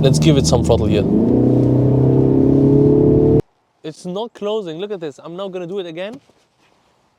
Let's give it some throttle here. It's not closing. Look at this. I'm now gonna do it again.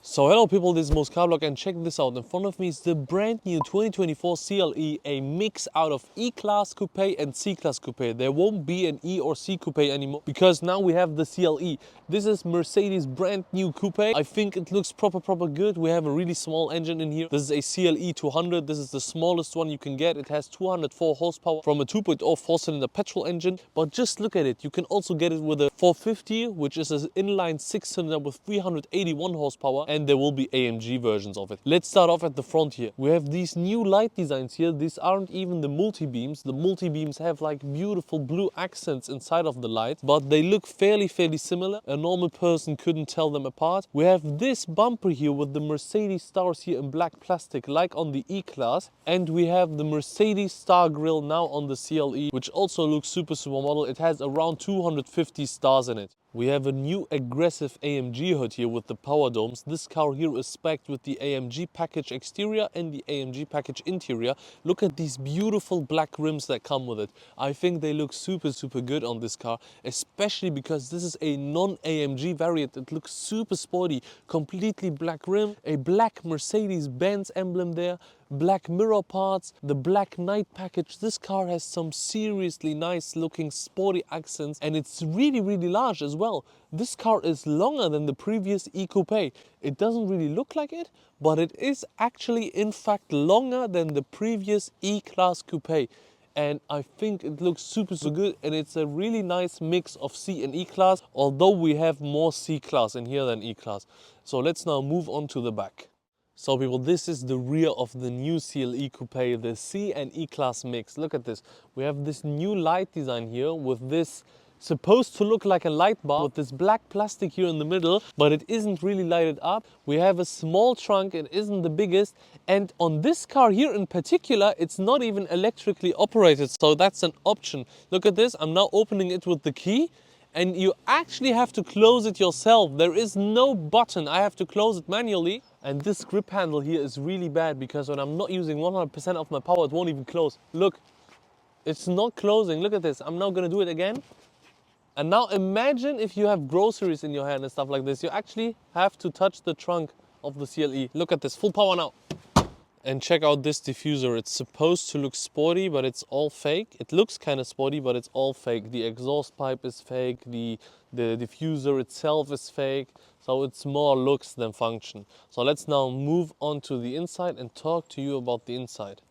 So hello people, this is Moscarblog and check this out. In front of me is the brand new 2024 CLE, a mix out of E-Class Coupe and C-Class Coupe. There won't be an E or C Coupe anymore because now we have the CLE. This is Mercedes brand new Coupe. I think it looks proper good. We have a really small engine in here. This is a CLE 200. This is the smallest one you can get. It has 204 horsepower from a 2.0 four-cylinder petrol engine. But just look at it. You can also get it with a 450, which is an inline six-cylinder with 381 horsepower. And there will be AMG versions of it. Let's start off at the front here. We have these new light designs here. These aren't even the multi-beams. The multi-beams have like beautiful blue accents inside of the light, but they look fairly similar. A normal person couldn't tell them apart. We have this bumper here with the Mercedes stars here in black plastic like on the E-Class, and we have the Mercedes star grille now on the CLE, which also looks super model. It has around 250 stars in it. We have a new aggressive AMG hood here with the power domes. This car here is spec'd with the AMG package exterior and the AMG package interior. Look at these beautiful black rims that come with it. I think they look super good on this car, especially because this is a non-AMG variant. It looks super sporty, completely black rim, a black Mercedes-Benz emblem there, black mirror parts, the black night package. This car has some seriously nice looking sporty accents, and it's really large as well. This car is longer than the previous E-Coupe. It doesn't really look like it, but it is actually in fact longer than the previous E-Class Coupe. And I think it looks super good, and it's a really nice mix of C and E-Class, although we have more C-Class in here than E-Class. So let's now move on to the back. So people, this is the rear of the new CLE Coupe, the C and E-Class mix. Look at this. We have this new light design here with this supposed to look like a light bar with this black plastic here in the middle, but it isn't really lighted up. We have a small trunk, it isn't the biggest, and on this car here in particular, it's not even electrically operated, so that's an option. Look at this, I'm now opening it with the key, and you actually have to close it yourself. There is no button, I have to close it manually. And this grip handle here is really bad because when I'm not using 100% of my power, it won't even close. Look, it's not closing. Look at this. I'm now gonna do it again. And now imagine if you have groceries in your hand and stuff like this. You actually have to touch the trunk of the CLE. Look at this, full power now. And check out this diffuser. It's supposed to look sporty, but it's all fake. It looks kind of sporty, but it's all fake. The exhaust pipe is fake. The diffuser itself is fake. So it's more looks than function. So let's now move on to the inside and talk to you about the inside.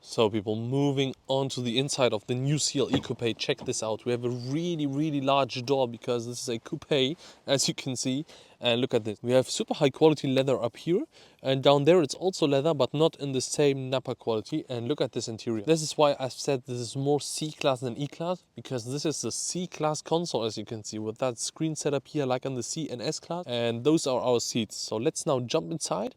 So people, moving on to the inside of the new CLE Coupe, check this out. We have a really large door because this is a coupe, as you can see. And look at this. We have super high quality leather up here, and down there it's also leather, but not in the same Napa quality. And look at this interior. This is why I've said this is more C-Class than E-Class, because this is the C-Class console, as you can see, with that screen setup here like on the C and S-Class. And those are our seats. So let's now jump inside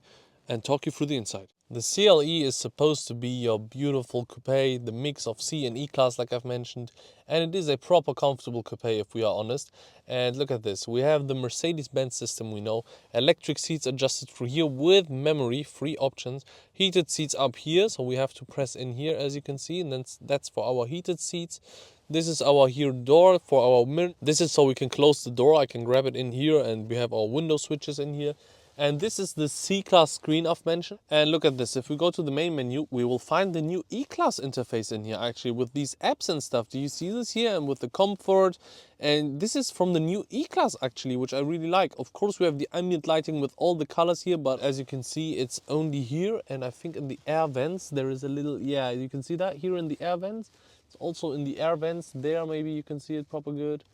and talk you through the inside. The CLE is supposed to be your beautiful coupe, the mix of C and E-Class like I've mentioned, and it is a proper comfortable coupe if we are honest. And look at this, we have the Mercedes-Benz system we know, electric seats adjusted through here with memory, free options, heated seats up here, so we have to press in here as you can see, and then that's for our heated seats. This is our here door for our mirror. This is so we can close the door, I can grab it in here, and we have our window switches in here. And this is the C-Class screen I've mentioned. And look at this, if we go to the main menu, we will find the new E-Class interface in here actually with these apps and stuff. Do you see this here? And with the comfort. And this is from the new E-Class actually, which I really like. Of course, we have the ambient lighting with all the colors here, but as you can see, it's only here. And I think in the air vents, there is a little, yeah, you can see that here in the air vents. It's also in the air vents there, maybe you can see it proper good.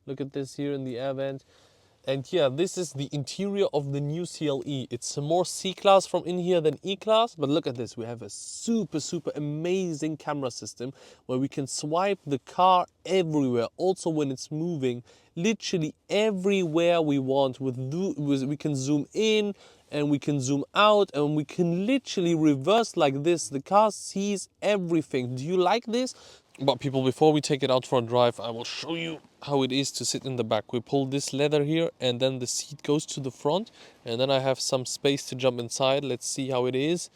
Look at this here in the air vent. And yeah, this is the interior of the new CLE. It's more C-Class from in here than E-Class. But look at this, we have a super amazing camera system where we can swipe the car everywhere. Also when it's moving, literally everywhere we want. We can zoom in and we can zoom out and we can literally reverse like this. The car sees everything. Do you like this? But people, before we take it out for a drive, I will show you how it is to sit in the back. We pull this leather here and then the seat goes to the front, and then I have some space to jump inside. Let's see how it is.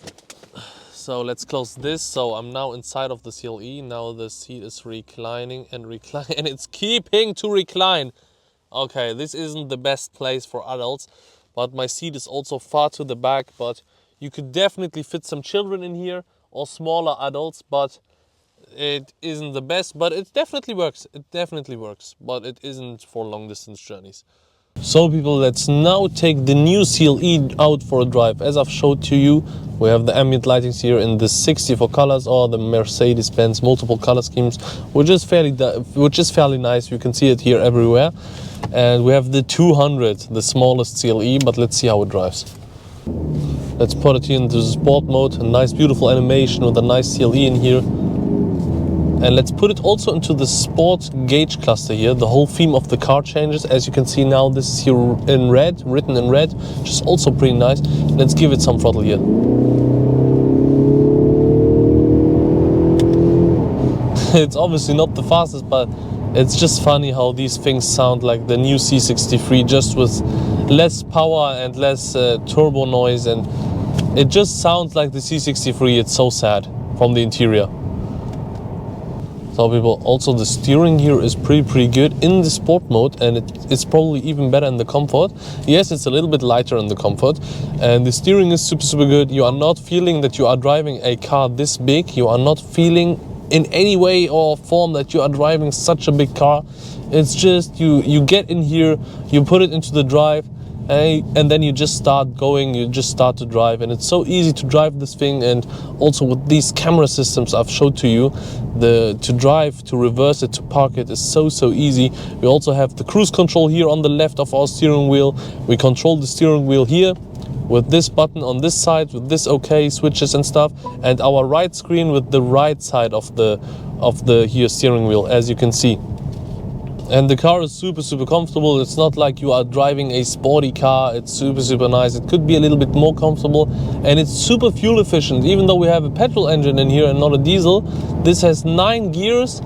So let's close this. So I'm now inside of the CLE. Now the seat is reclining and reclining, and it's keeping to recline. Okay, this isn't the best place for adults, but my seat is also far to the back. But you could definitely fit some children in here or smaller adults, but it isn't the best. But it definitely works. It definitely works, but it isn't for long distance journeys. So people, let's now take the new CLE out for a drive. As I've showed to you, we have the ambient lightings here in the 64 colors, or the Mercedes-Benz multiple color schemes, which is fairly nice. You can see it here everywhere. And we have the 200, the smallest CLE, but let's see how it drives. Let's put it here into the sport mode. A nice beautiful animation with a nice CLE in here. And let's put it also into the sport gauge cluster here. The whole theme of the car changes. As you can see now, this is here in red, written in red, which is also pretty nice. Let's give it some throttle here. It's obviously not the fastest, but it's just funny how these things sound like the new C63, just with less power and less turbo noise, and it just sounds like the C63. It's so sad from the interior. So people, also the steering here is pretty good in the sport mode, and it's probably even better in the comfort. Yes, it's a little bit lighter in the comfort, and the steering is super good. You are not feeling that you are driving a car this big. You are not feeling in any way or form that you are driving such a big car. It's just you get in here, you put it into the drive, and then you just start going, you just start to drive, and it's so easy to drive this thing. And also with these camera systems I've showed to you, to drive, to reverse it, to park it is so easy. We also have the cruise control here on the left of our steering wheel. We control the steering wheel here with this button on this side, with this OK switches and stuff, and our right screen with the right side of the here steering wheel, as you can see. And the car is super comfortable. It's not like you are driving a sporty car. It's super nice. It could be a little bit more comfortable, and it's super fuel efficient. Even though we have a petrol engine in here and not a diesel, this has 9 gears.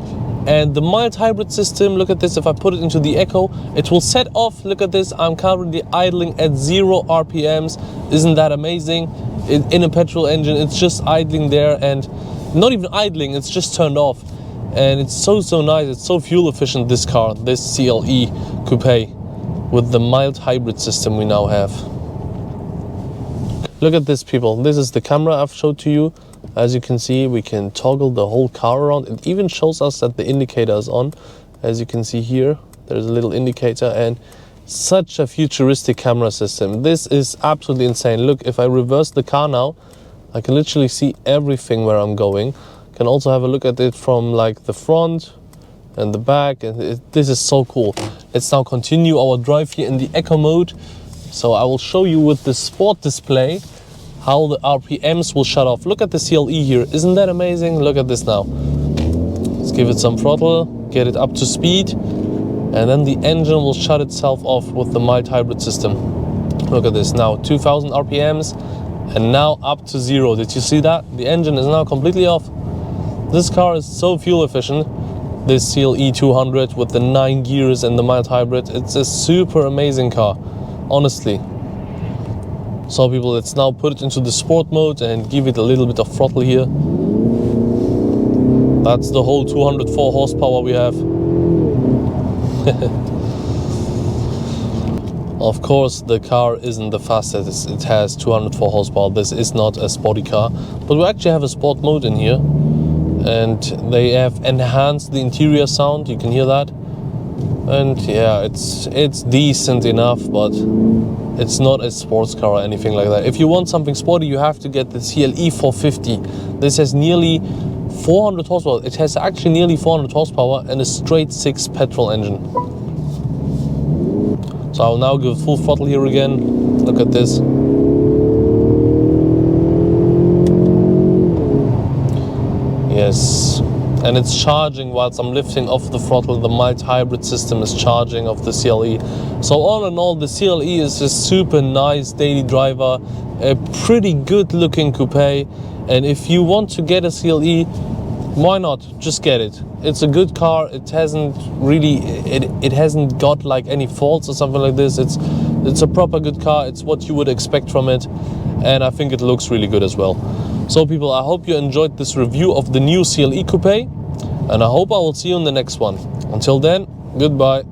And the mild hybrid system, look at this, if I put it into the echo, it will set off. Look at this, I'm currently idling at 0 RPMs. Isn't that amazing? In a petrol engine, it's just idling there, and not even idling, it's just turned off. And it's so nice, it's so fuel efficient, this car, this CLE Coupe, with the mild hybrid system we now have. Look at this, people, this is the camera I've showed to you. As you can see, we can toggle the whole car around. It even shows us that the indicator is on. As you can see here, there's a little indicator, and such a futuristic camera system. This is absolutely insane. Look, if I reverse the car now, I can literally see everything where I'm going. Can also have a look at it from like the front and the back, and this is so cool. Let's now continue our drive here in the eco mode. So I will show you with the sport display how the RPMs will shut off. Look at the CLE here, isn't that amazing? Look at this now. Let's give it some throttle, get it up to speed, and then the engine will shut itself off with the mild hybrid system. Look at this now, 2000 RPMs, and now up to 0. Did you see that? The engine is now completely off. This car is so fuel efficient, this CLE 200 with the 9 gears and the mild hybrid. It's a super amazing car, honestly. So people, let's now put it into the sport mode and give it a little bit of throttle here. That's the whole 204 horsepower we have. Of course, the car isn't the fastest. It has 204 horsepower. This is not a sporty car, but we actually have a sport mode in here. And they have enhanced the interior sound, you can hear that. And yeah, it's decent enough, but it's not a sports car or anything like that. If you want something sporty, you have to get the CLE 450. This has nearly 400 horsepower. It has actually nearly 400 horsepower and a straight 6 petrol engine. So I'll now give full throttle here again. Look at this. Yes, and it's charging whilst I'm lifting off the throttle. The mild hybrid system is charging of the CLE. So all in all, the CLE is a super nice daily driver, a pretty good looking coupe. And if you want to get a CLE, why not? Just get it. It's a good car. It hasn't really, it hasn't got like any faults or something like this. It's a proper good car. It's what you would expect from it, and I think it looks really good as well. So people, I hope you enjoyed this review of the new CLE Coupe, and I hope I will see you in the next one. Until then, goodbye.